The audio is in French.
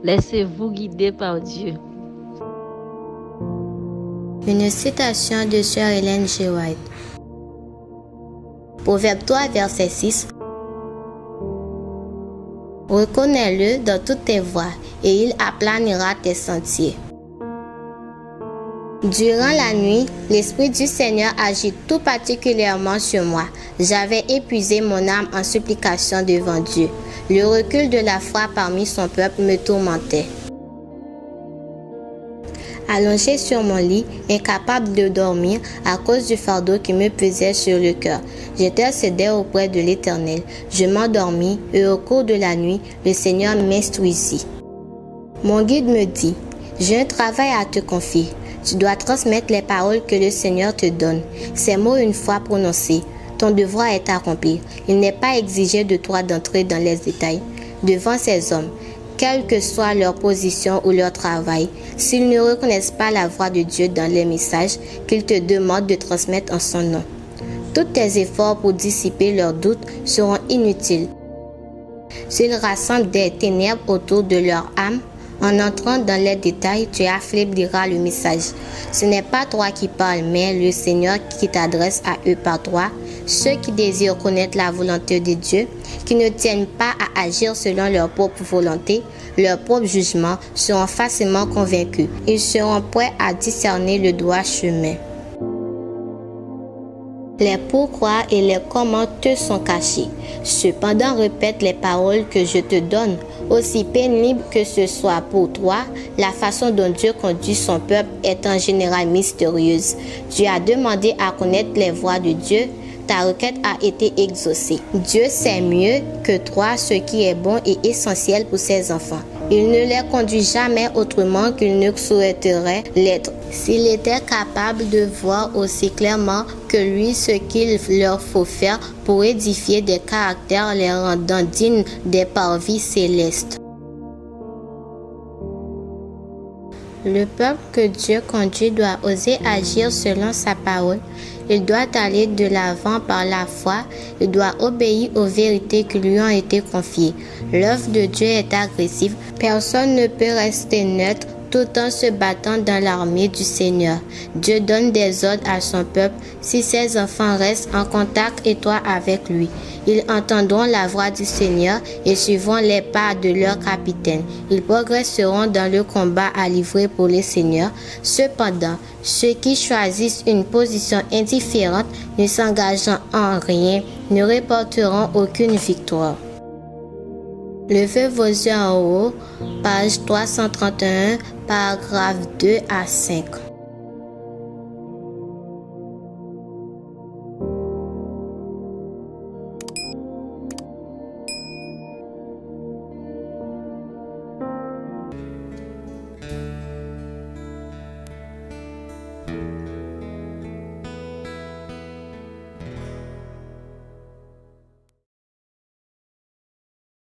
Laissez-vous guider par Dieu. Une citation de Sœur Ellen G. White. Proverbe 3, verset 6. Reconnais-le dans toutes tes voies et il aplanira tes sentiers. Durant la nuit, l'Esprit du Seigneur agit tout particulièrement sur moi. J'avais épuisé mon âme en supplication devant Dieu. Le recul de la foi parmi son peuple me tourmentait. Allongé sur mon lit, incapable de dormir à cause du fardeau qui me pesait sur le cœur, j'intercédais auprès de l'Éternel. Je m'endormis et au cours de la nuit, le Seigneur m'instruisit. Mon guide me dit, « J'ai un travail à te confier. Tu dois transmettre les paroles que le Seigneur te donne. Ces mots une fois prononcés, ton devoir est accompli. Il n'est pas exigé de toi d'entrer dans les détails. Devant ces hommes, quelle que soit leur position ou leur travail, s'ils ne reconnaissent pas la voix de Dieu dans les messages qu'ils te demandent de transmettre en son nom. Tous tes efforts pour dissiper leurs doutes seront inutiles. S'ils rassemblent des ténèbres autour de leur âme, en entrant dans les détails, tu affaibliras le message. Ce n'est pas toi qui parles, mais le Seigneur qui t'adresse à eux par toi. Ceux qui désirent connaître la volonté de Dieu, qui ne tiennent pas à agir selon leur propre volonté, leur propre jugement, seront facilement convaincus. Ils seront prêts à discerner le droit chemin. Les pourquoi et les comment te sont cachés. Cependant, répète les paroles que je te donne. Aussi pénible que ce soit pour toi, la façon dont Dieu conduit son peuple est en général mystérieuse. Tu as demandé à connaître les voies de Dieu. Ta requête a été exaucée. Dieu sait mieux que toi ce qui est bon et essentiel pour ses enfants. Il ne les conduit jamais autrement qu'il ne souhaiterait l'être. S'il était capable de voir aussi clairement que lui ce qu'il leur faut faire pour édifier des caractères les rendant dignes des parvis célestes. Le peuple que Dieu conduit doit oser agir selon sa parole. Il doit aller de l'avant par la foi. Il doit obéir aux vérités qui lui ont été confiées. L'œuvre de Dieu est agressive. Personne ne peut rester neutre tout en se battant dans l'armée du Seigneur. Dieu donne des ordres à son peuple. Si ses enfants restent en contact étroit avec lui, ils entendront la voix du Seigneur et suivront les pas de leur capitaine. Ils progresseront dans le combat à livrer pour le Seigneur. Cependant, ceux qui choisissent une position indifférente, ne s'engageant en rien, ne remporteront aucune victoire. Levez vos yeux en haut, page 331, paragraphe 2 à 5.